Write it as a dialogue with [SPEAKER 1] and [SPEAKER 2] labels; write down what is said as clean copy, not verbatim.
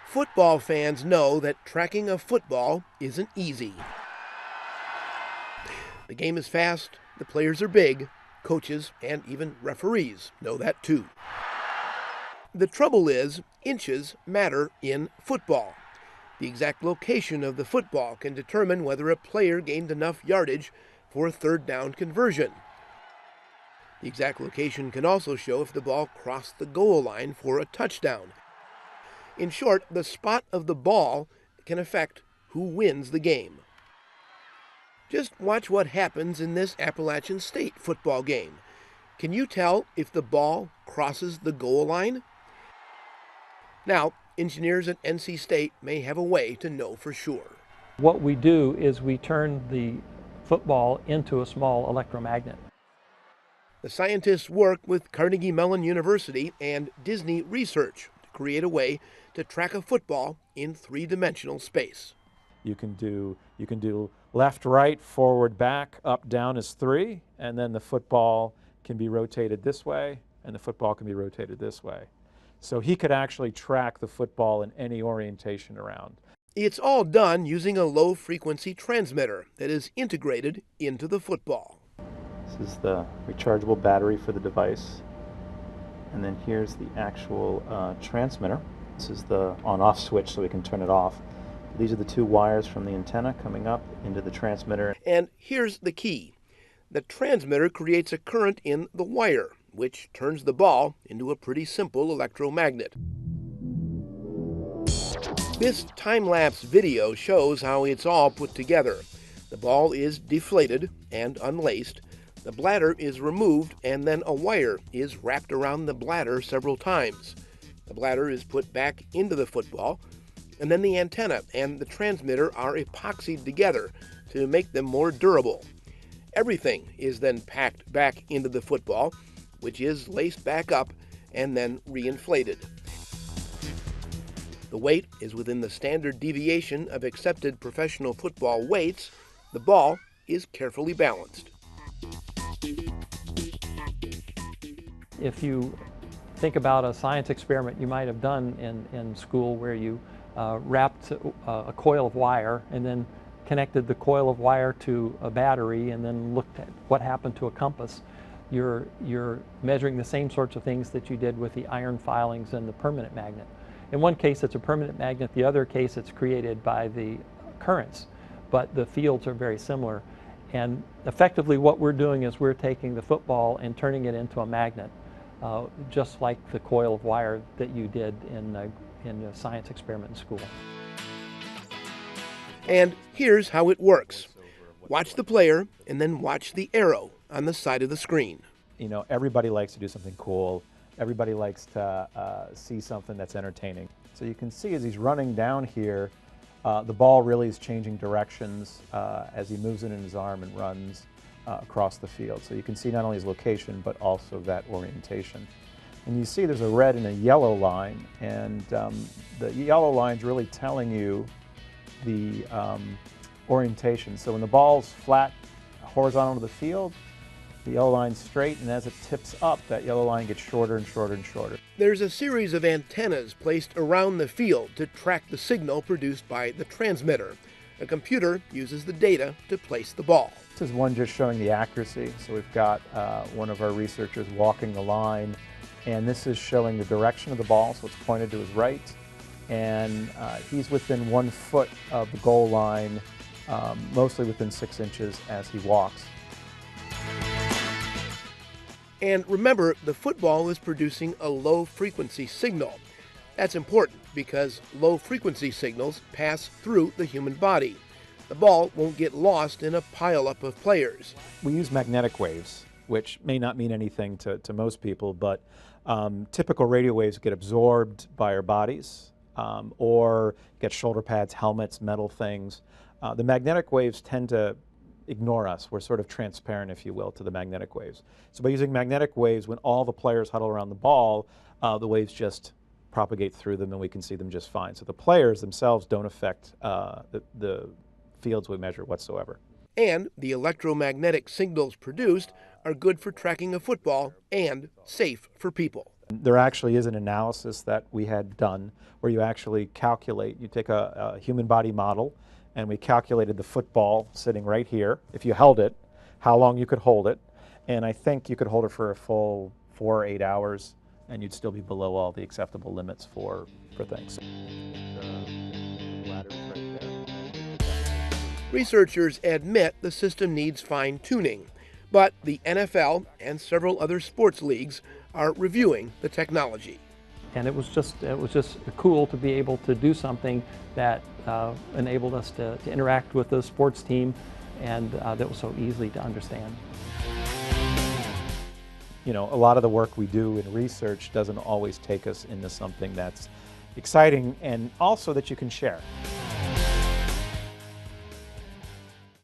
[SPEAKER 1] Football fans know that tracking a football isn't easy. The game is fast, the players are big, coaches and even referees know that too. The trouble is, inches matter in football. The exact location of the football can determine whether a player gained enough yardage for a third down conversion. The exact location can also show if the ball crossed the goal line for a touchdown. In short, the spot of the ball can affect who wins the game. Just watch what happens in this Appalachian State football game. Can you tell if the ball crosses the goal line? Now, engineers at NC State may have a way to know for sure.
[SPEAKER 2] What we do is we turn the football into a small electromagnet.
[SPEAKER 1] The scientists work with Carnegie Mellon University and Disney Research to create a way to track a football in three-dimensional space.
[SPEAKER 3] You can do left, right, forward, back, up, down is 3, and then the football can be rotated this way, and the football can be rotated this way. So he could actually track the football in any orientation around.
[SPEAKER 1] It's all done using a low-frequency transmitter that is integrated into the football.
[SPEAKER 3] This is the rechargeable battery for the device. And then here's the actual transmitter. This is the on-off switch so we can turn it off. These are the 2 wires from the antenna coming up into the transmitter.
[SPEAKER 1] And here's the key. The transmitter creates a current in the wire, which turns the ball into a pretty simple electromagnet. This time-lapse video shows how it's all put together. The ball is deflated and unlaced. The bladder is removed, and then a wire is wrapped around the bladder several times. The bladder is put back into the football, and then the antenna and the transmitter are epoxied together to make them more durable. Everything is then packed back into the football, which is laced back up and then reinflated. The weight is within the standard deviation of accepted professional football weights. The ball is carefully balanced.
[SPEAKER 2] If you think about a science experiment you might have done in school where you wrapped a coil of wire and then connected the coil of wire to a battery and then looked at what happened to a compass, you're measuring the same sorts of things that you did with the iron filings and the permanent magnet. In one case it's a permanent magnet, the other case it's created by the currents, but the fields are very similar. And effectively what we're doing is we're taking the football and turning it into a magnet, just like the coil of wire that you did in a science experiment in school.
[SPEAKER 1] And here's how it works. Watch the player and then watch the arrow on the side of the screen.
[SPEAKER 3] You know, everybody likes to do something cool. Everybody likes to see something that's entertaining. So you can see as he's running down here, the ball really is changing directions as he moves it in his arm and runs across the field. So you can see not only his location, but also that orientation. And you see there's a red and a yellow line, and the yellow line's really telling you the orientation. So when the ball's flat, horizontal to the field, the yellow line's straight, and as it tips up, that yellow line gets shorter and shorter and shorter.
[SPEAKER 1] There's a series of antennas placed around the field to track the signal produced by the transmitter. A computer uses the data to place the ball.
[SPEAKER 3] This is one just showing the accuracy. So we've got one of our researchers walking the line, and this is showing the direction of the ball, so it's pointed to his right. And he's within 1 foot of the goal line, mostly within 6 inches as he walks.
[SPEAKER 1] And remember, the football is producing a low-frequency signal. That's important because low-frequency signals pass through the human body. The ball won't get lost in a pileup of players.
[SPEAKER 3] We use magnetic waves, which may not mean anything to most people, but typical radio waves get absorbed by our bodies or get shoulder pads, helmets, metal things. The magnetic waves tend to ignore us. We're sort of transparent, if you will, to the magnetic waves. So by using magnetic waves, when all the players huddle around the ball, the waves just propagate through them and we can see them just fine. So the players themselves don't affect the fields we measure whatsoever.
[SPEAKER 1] And the electromagnetic signals produced are good for tracking a football and safe for people.
[SPEAKER 3] There actually is an analysis that we had done where you actually calculate, you take a human body model, and we calculated the football sitting right here, if you held it, how long you could hold it, and I think you could hold it for a full 4 or 8 hours, and you'd still be below all the acceptable limits for things.
[SPEAKER 1] Researchers admit the system needs fine-tuning, but the NFL and several other sports leagues are reviewing the technology.
[SPEAKER 2] And it was just cool to be able to do something that enabled us to interact with the sports team, and that was so easy to understand.
[SPEAKER 3] You know, a lot of the work we do in research doesn't always take us into something that's exciting and also that you can share.